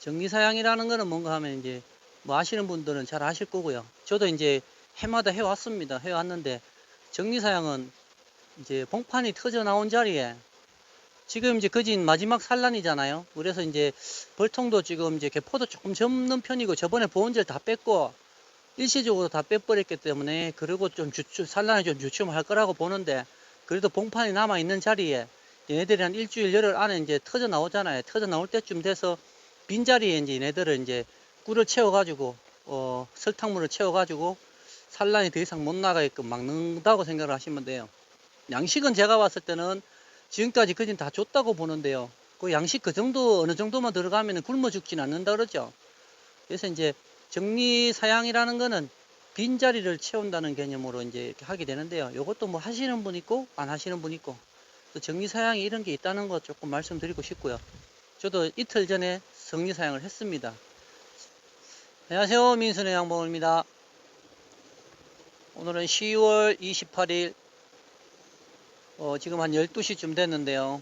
정리사양이라는 거는 뭔가 하면 이제 뭐 아시는 분들은 잘 아실 거고요. 저도 이제 해마다 해왔습니다. 해왔는데 정리사양은 이제 봉판이 터져 나온 자리에 지금 이제 거진 마지막 산란이잖아요. 그래서 이제 벌통도 지금 이제 개포도 조금 접는 편이고 저번에 보온제를 다 뺐고 일시적으로 다 빼버렸기 때문에 그리고 좀 산란이 좀 주춤할 거라고 보는데 그래도 봉판이 남아 있는 자리에 얘네들이 한 일주일 열흘 안에 이제 터져 나오잖아요. 터져 나올 때쯤 돼서 빈자리에 이제 얘네들을 이제 꿀을 채워가지고 설탕물을 채워가지고 산란이 더 이상 못 나가게끔 막는다고 생각을 하시면 돼요. 양식은 제가 봤을 때는 지금까지 거진 다 줬다고 보는데요. 그 양식 그 정도 어느 정도만 들어가면 굶어 죽지는 않는다 그러죠. 그래서 이제 정리 사양이라는 거는 빈자리를 채운다는 개념으로 이제 이렇게 하게 되는데요. 이것도 뭐 하시는 분 있고 안 하시는 분 있고 또 정리 사양이 이런 게 있다는 거 조금 말씀드리고 싶고요. 저도 이틀 전에 정리 사양을 했습니다. 안녕하세요, 민순의 양봉입니다. 오늘은 10월 28일 지금 한 12시쯤 됐는데요.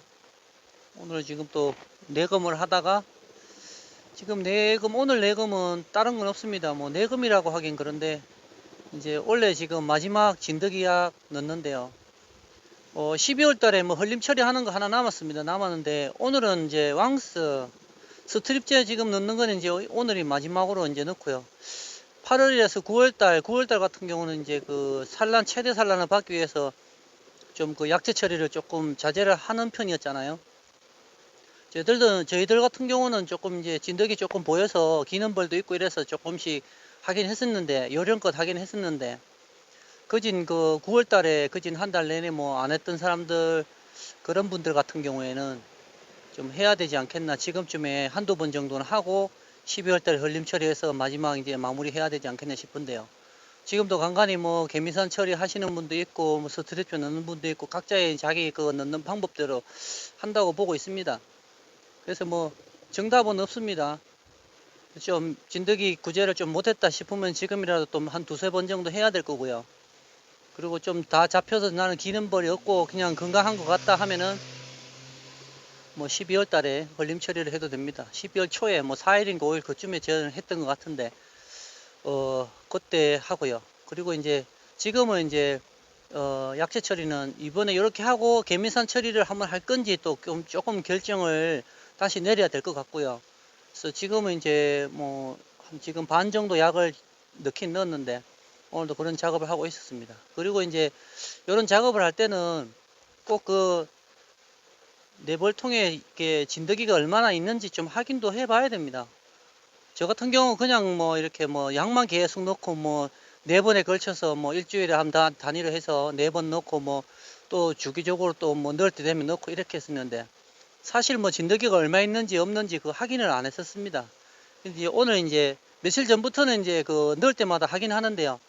오늘 지금 또 내검을 하다가 지금 오늘 내검은 다른 건 없습니다. 뭐 내검이라고 하긴 그런데 이제 원래 지금 마지막 진드기약 넣는데요. 12월 달에 뭐 흘림 처리하는 거 하나 남았는데 오늘은 이제 왕스 스트립제 지금 넣는 거는 이제 오늘이 마지막으로 이제 넣고요. 8월에서 9월달 같은 경우는 이제 그 최대 산란을 받기 위해서 좀 그 약제 처리를 조금 자제를 하는 편이었잖아요. 저희들 같은 경우는 조금 이제 진드기 조금 보여서 기는 벌도 있고 이래서 조금씩 하긴 했었는데, 요령껏 하긴 했었는데, 그진 그 9월 달에 그진 한 달 내내 뭐 안 했던 사람들, 그런 분들 같은 경우에는 좀 해야 되지 않겠나. 지금쯤에 한두 번 정도는 하고 12월 달에 흘림 처리해서 마지막 이제 마무리 해야 되지 않겠냐 싶은데요. 지금도 간간히 뭐 개미산 처리 하시는 분도 있고 뭐 스트레치 넣는 분도 있고 각자의 자기 그 넣는 방법대로 한다고 보고 있습니다. 그래서 뭐 정답은 없습니다. 좀 진드기 구제를 좀 못했다 싶으면 지금이라도 또 한 두세 번 정도 해야 될 거고요. 그리고 좀 다 잡혀서 나는 기는 벌이 없고 그냥 건강한 것 같다 하면은 뭐 12월 달에 걸림 처리를 해도 됩니다. 12월 초에 뭐 4일인가 5일 그쯤에 저는 했던 것 같은데 그때 하고요. 그리고 이제 지금은 이제 약재 처리는 이번에 이렇게 하고 개미산 처리를 한번 할 건지 또 조금 결정을 다시 내려야 될 것 같고요. 그래서 지금은 이제 뭐 지금 반 정도 약을 넣긴 넣었는데 오늘도 그런 작업을 하고 있었습니다. 그리고 이제 이런 작업을 할 때는 꼭 그 내벌통에 이렇게 진드기가 얼마나 있는지 좀 확인도 해봐야 됩니다. 저 같은 경우 그냥 뭐 이렇게 뭐 약만 계속 넣고 뭐 4번에 걸쳐서 뭐 일주일에 한 단위로 해서 4번 넣고 뭐 또 주기적으로 또 뭐 넣을 때 되면 넣고 이렇게 했었는데, 사실 뭐 진드기가 얼마 있는지 없는지 그 확인을 안 했었습니다. 근데 오늘 이제 며칠 전부터는 이제 그 넣을 때마다 확인하는데요.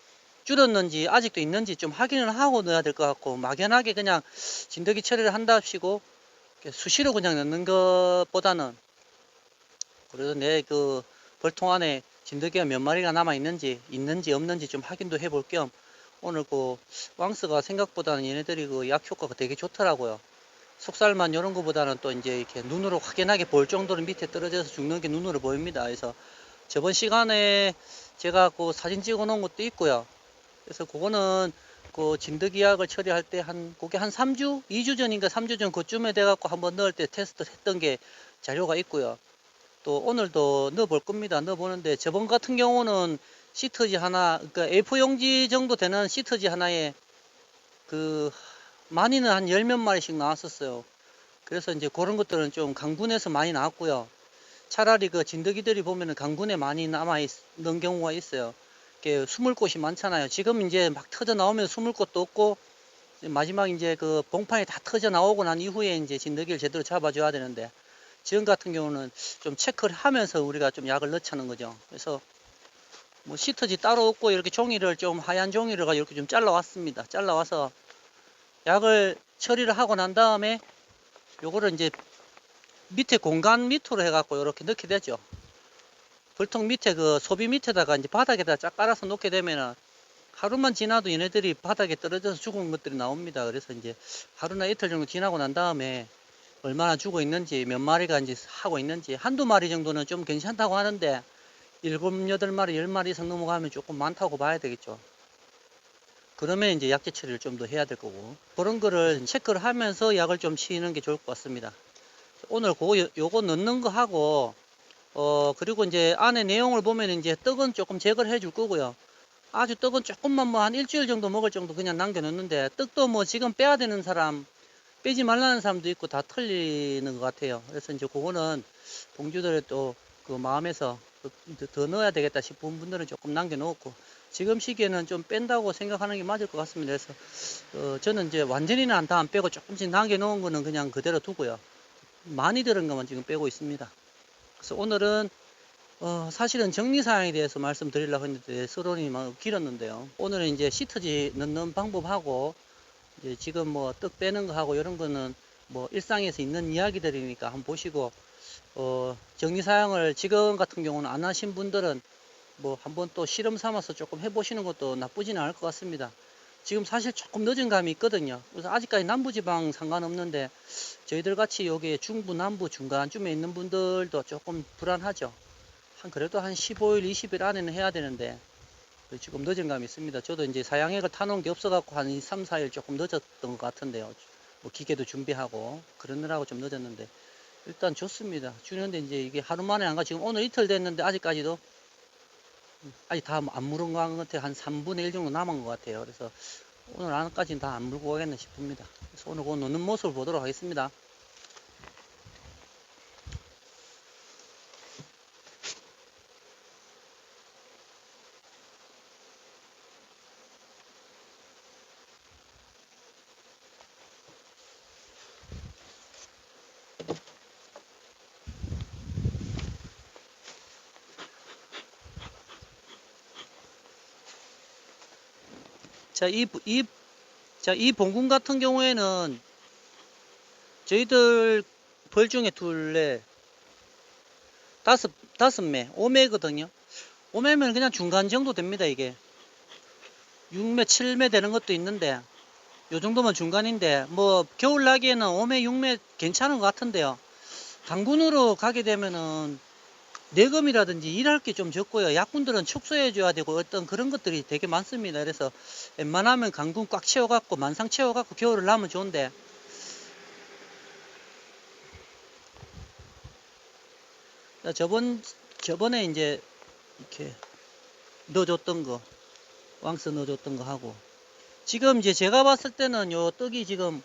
줄었는지 아직도 있는지 좀 확인을 하고 넣어야 될 것 같고, 막연하게 그냥 진드기 처리를 한답시고 수시로 그냥 넣는 것보다는 그래도 내 그 벌통 안에 진드기가 몇 마리가 남아 있는지 없는지 좀 확인도 해볼 겸 오늘 그 왕스가 생각보다는 얘네들이 그 약 효과가 되게 좋더라고요. 속살만 이런 거보다는 또 이제 이렇게 눈으로 확연하게 볼 정도로 밑에 떨어져서 죽는 게 눈으로 보입니다. 그래서 저번 시간에 제가 그 사진 찍어 놓은 것도 있고요. 그래서 그거는 그 진드기 약을 처리할 때 그게 한 3주? 2주 전인가 3주 전 그쯤에 돼갖고 한번 넣을 때 테스트 했던 게 자료가 있고요. 또 오늘도 넣어 볼 겁니다. 넣어 보는데 저번 같은 경우는 시트지 하나, 그러니까 A4 용지 정도 되는 시트지 하나에 그 많이는 한 10몇 마리씩 나왔었어요. 그래서 이제 그런 것들은 좀 강군에서 많이 나왔고요. 차라리 그 진드기들이 보면은 강군에 많이 남아 있는 경우가 있어요. 이렇게 숨을 곳이 많잖아요. 지금 이제 막 터져 나오면 숨을 곳도 없고, 마지막 이제 그 봉판이 다 터져 나오고 난 이후에 이제 진드기를 제대로 잡아줘야 되는데, 지금 같은 경우는 좀 체크를 하면서 우리가 좀 약을 넣자는 거죠. 그래서 뭐 시트지 따로 없고 이렇게 종이를 좀 하얀 종이를 가지고 이렇게 좀 잘라왔습니다. 잘라와서 약을 처리를 하고 난 다음에 요거를 이제 밑에 공간 밑으로 해갖고 이렇게 넣게 되죠. 벌통 밑에 그 소비 밑에다가 이제 바닥에다 쫙 깔아서 놓게 되면은 하루만 지나도 얘네들이 바닥에 떨어져서 죽은 것들이 나옵니다. 그래서 이제 하루나 이틀 정도 지나고 난 다음에 얼마나 주고 있는지, 몇 마리가 이제 하고 있는지, 한두 마리 정도는 좀 괜찮다고 하는데, 7, 8마리, 10마리 이상 넘어가면 조금 많다고 봐야 되겠죠. 그러면 이제 약제 처리를 좀 더 해야 될 거고, 그런 거를 체크를 하면서 약을 좀 치는 게 좋을 것 같습니다. 오늘 요거 넣는 거 하고, 그리고 이제 안에 내용을 보면 이제 떡은 조금 제거를 해줄 거고요. 아주 떡은 조금만 뭐 한 일주일 정도 먹을 정도 그냥 남겨놓는데, 떡도 뭐 지금 빼야 되는 사람, 빼지 말라는 사람도 있고 다 틀리는 것 같아요. 그래서 이제 그거는 동주들의 또 그 마음에서 더 넣어야 되겠다 싶은 분들은 조금 남겨놓고, 지금 시기에는 좀 뺀다고 생각하는 게 맞을 것 같습니다. 그래서 저는 이제 완전히는 다 안 빼고 조금씩 남겨놓은 거는 그냥 그대로 두고요. 많이 들은 것만 지금 빼고 있습니다. 그래서 오늘은 사실은 정리사항에 대해서 말씀드리려고 했는데 서론이 막 길었는데요. 오늘은 이제 시트지 넣는 방법하고, 이제 지금 뭐 떡 빼는 거 하고 이런 거는 뭐 일상에서 있는 이야기들이니까 한번 보시고, 정리사항을 지금 같은 경우는 안 하신 분들은 뭐 한번 또 실험 삼아서 조금 해보시는 것도 나쁘지는 않을 것 같습니다. 지금 사실 조금 늦은 감이 있거든요. 그래서 아직까지 남부지방 상관없는데, 저희들 같이 여기 중부, 남부 중간쯤에 있는 분들도 조금 불안하죠. 그래도 한 15일, 20일 안에는 해야 되는데, 지금 늦은 감이 있습니다. 저도 이제 사양액을 타놓은 게 없어갖고 한 3, 4일 조금 늦었던 것 같은데요. 뭐 기계도 준비하고, 그러느라고 좀 늦었는데, 일단 좋습니다. 주는데 이제 이게 하루 만에 안 가. 지금 오늘 이틀 됐는데 아직까지도 아직 다 안 물은 것 같아요. 한 3분의 1 정도 남은 것 같아요. 그래서 오늘 안까지는 다 안 물고 가겠나 싶습니다. 그래서 오늘 그거 넣는 모습을 보도록 하겠습니다. 자, 이 봉군 같은 경우에는 저희들 벌 중에 다섯 매, 5매거든요. 5매면 그냥 중간 정도 됩니다, 이게. 6매, 7매 되는 것도 있는데, 요 정도면 중간인데, 뭐, 겨울 나기에는 5매, 6매 괜찮은 것 같은데요. 당군으로 가게 되면은, 내금이라든지 일할 게 좀 적고요. 약군들은 축소해줘야 되고 어떤 그런 것들이 되게 많습니다. 그래서 웬만하면 강군 꽉 채워갖고, 만상 채워갖고 겨울을 나면 좋은데, 저번에 이제 이렇게 넣어줬던 거, 왕스 넣어줬던 거 하고, 지금 이제 제가 봤을 때는 요 떡이 지금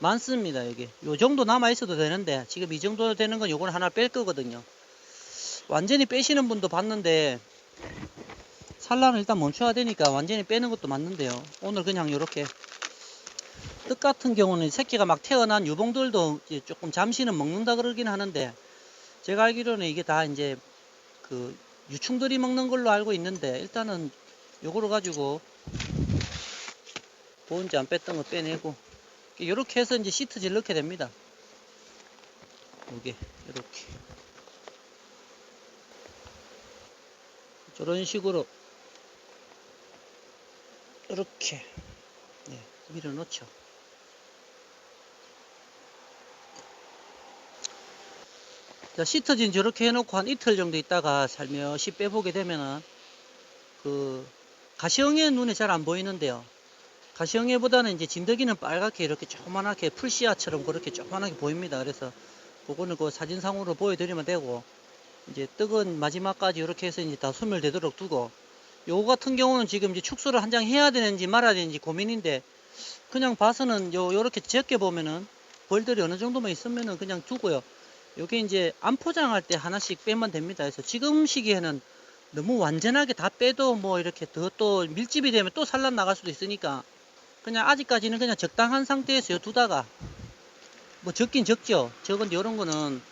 많습니다. 여기 요 정도 남아 있어도 되는데, 지금 이 정도 되는 건 요걸 하나 뺄 거거든요. 완전히 빼시는 분도 봤는데, 산란을 일단 멈춰야 되니까 완전히 빼는 것도 맞는데요. 오늘 그냥 요렇게 떡 같은 경우는 새끼가 막 태어난 유봉들도 이제 조금 잠시는 먹는다 그러긴 하는데, 제가 알기로는 이게 다 이제 그 유충들이 먹는 걸로 알고 있는데, 일단은 요거를 가지고 보온지 안 뺐던 거 빼내고, 이렇게 해서 이제 시트지를 넣게 됩니다. 요게 이렇게 저런 식으로 이렇게 밀어 넣죠. 자, 시트진 저렇게 해놓고 한 이틀 정도 있다가 살며시 빼보게 되면은 그 가시형의 눈에 잘 안 보이는데요. 가시형의보다는 이제 진드기는 빨갛게 이렇게 조그만하게 풀씨앗처럼 그렇게 조그만하게 보입니다. 그래서 그거는 그 사진상으로 보여드리면 되고, 이제 떡은 마지막까지 이렇게 해서 이제 다 소멸되도록 두고, 요거 같은 경우는 지금 이제 축소를 한 장 해야 되는지 말아야 되는지 고민인데, 그냥 봐서는 요렇게 적게 보면은 벌들이 어느 정도만 있으면은 그냥 두고요. 요게 이제 안 포장할 때 하나씩 빼면 됩니다. 그래서 지금 시기에는 너무 완전하게 다 빼도 뭐 이렇게 더 또 밀집이 되면 또 산란 나갈 수도 있으니까, 그냥 아직까지는 그냥 적당한 상태에서 두다가, 뭐 적긴 적죠. 적은데 요런 거는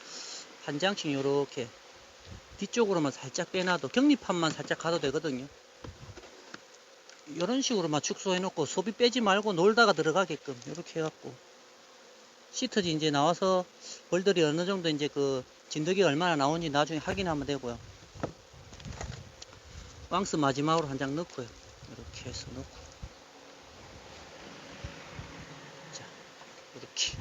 한 장씩 요렇게 뒤쪽으로만 살짝 빼놔도, 격리판만 살짝 가도 되거든요. 이런 식으로만 축소해 놓고 소비 빼지 말고 놀다가 들어가게끔 이렇게 해갖고, 시트지 이제 나와서 벌들이 어느 정도 이제 그 진드기가 얼마나 나오는지 나중에 확인하면 되고요. 왕스 마지막으로 한 장 넣고요. 이렇게 해서 넣고, 자, 이렇게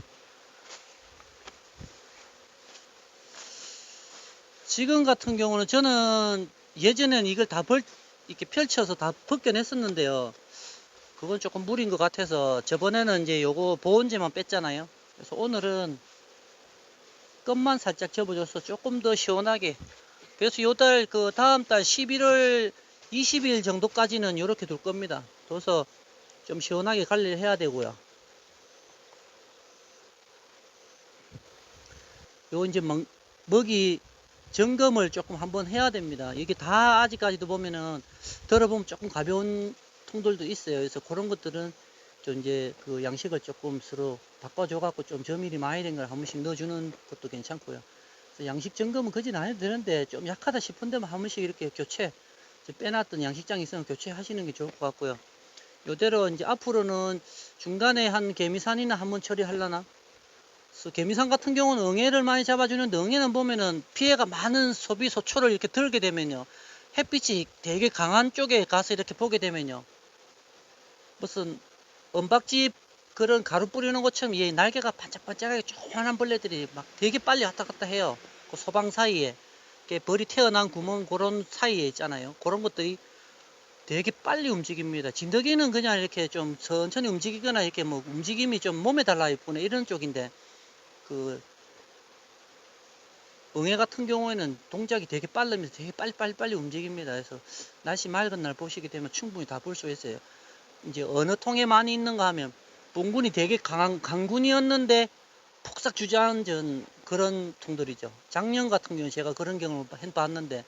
지금 같은 경우는 저는 예전에는 이걸 다 이렇게 펼쳐서 다 벗겨냈었는데요. 그건 조금 무리인 것 같아서 저번에는 이제 요거 보온재만 뺐잖아요. 그래서 오늘은 끝만 살짝 접어줘서 조금 더 시원하게. 그래서 요달 그 다음 달 11월 20일 정도까지는 이렇게 둘 겁니다. 둬서 좀 시원하게 관리를 해야 되고요. 요 이제 먹이 점검을 조금 한번 해야 됩니다. 이게 다 아직까지도 보면은 들어보면 조금 가벼운 통들도 있어요. 그래서 그런 것들은 좀 이제 그 양식을 조금 서로 바꿔줘 갖고 좀 저밀이 많이 된 걸 한 번씩 넣어주는 것도 괜찮고요. 그래서 양식 점검은 그진 안 해도 되는데 좀 약하다 싶은 데만 한 번씩 이렇게 교체, 빼놨던 양식장이 있으면 교체하시는 게 좋을 것 같고요. 요대로 이제 앞으로는 중간에 한 개미산이나 한번 처리하려나? 그래서 개미산 같은 경우는 응애를 많이 잡아주는데, 응애는 보면은 피해가 많은 소비 소초를 이렇게 들게 되면요, 햇빛이 되게 강한 쪽에 가서 이렇게 보게 되면요, 무슨 은박지 그런 가루 뿌리는 것처럼 얘 날개가 반짝반짝하게 조그만한 벌레들이 막 되게 빨리 왔다 갔다 해요. 그 소방 사이에 벌이 태어난 구멍 그런 사이에 있잖아요. 그런 것들이 되게 빨리 움직입니다. 진드기는 그냥 이렇게 좀 천천히 움직이거나 이렇게 뭐 움직임이 좀 몸에 달라 뿐에 이런 쪽인데, 그 응애 같은 경우에는 동작이 되게 빠르면서 되게 빨리 움직입니다. 그래서 날씨 맑은 날 보시게 되면 충분히 다 볼 수 있어요. 이제 어느 통에 많이 있는가 하면 봉군이 되게 강한 강군이었는데 폭삭 주저앉은 그런 통들이죠. 작년 같은 경우는 제가 그런 경험을 봤는데,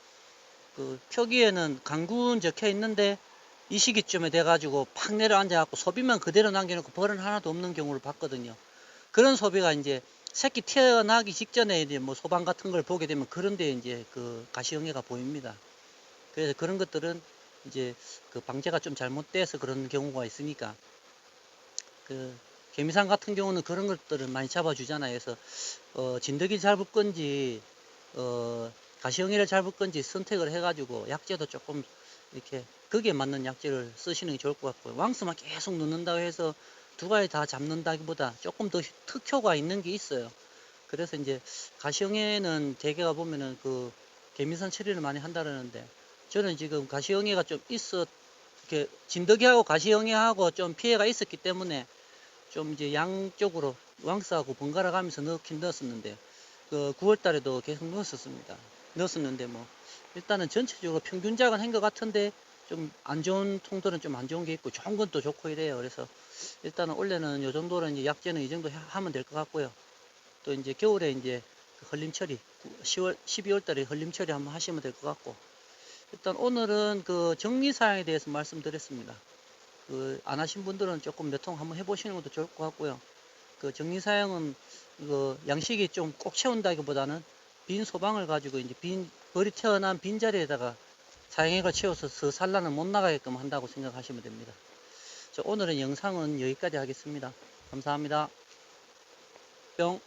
그 표기에는 강군 적혀 있는데 이 시기쯤에 돼가지고 팍 내려앉아갖고 소비만 그대로 남겨놓고 벌은 하나도 없는 경우를 봤거든요. 그런 소비가 이제 새끼 태어나기 직전에 이제 뭐 소방 같은 걸 보게 되면 그런데 이제 그 가시응애가 보입니다. 그래서 그런 것들은 이제 그 방제가 좀 잘못돼서 그런 경우가 있으니까, 그 개미산 같은 경우는 그런 것들을 많이 잡아주잖아요. 그래서 진드기 잡을 건지 가시응애를 잡을 건지 선택을 해가지고 약재도 조금 이렇게 거기에 맞는 약재를 쓰시는 게 좋을 것 같고요. 왕스만 계속 넣는다고 해서 두 가지 다 잡는다기보다 조금 더 특효가 있는 게 있어요. 그래서 이제 가시응애는 대개가 보면은 그 개미산 처리를 많이 한다는데, 저는 지금 가시응애가 좀 이렇게 진드기하고 가시응애하고 좀 피해가 있었기 때문에 좀 이제 양쪽으로 왕스하고 번갈아 가면서 넣었었는데, 그 9월 달에도 계속 넣었었는데 뭐 일단은 전체적으로 평균작은 한 것 같은데 좀 안 좋은 통들은 좀 안 좋은 게 있고 좋은 건 또 좋고 이래요. 그래서 일단은 원래는 요 정도는 이제 약재는 이 정도 하면 될 것 같고요. 또 이제 겨울에 이제 그 흘림 처리 12월 달에 흘림 처리 한번 하시면 될 것 같고, 일단 오늘은 그 정리 사항에 대해서 말씀드렸습니다. 그 안 하신 분들은 조금 몇 통 한번 해보시는 것도 좋을 것 같고요. 그 정리 사항은 그 양식이 좀 꼭 채운다기보다는 빈 소방을 가지고 이제 벌이 태어난 빈자리에다가 사용액을 채워서 산란을 못 나가게끔 한다고 생각하시면 됩니다. 오늘은 영상은 여기까지 하겠습니다. 감사합니다. 뿅.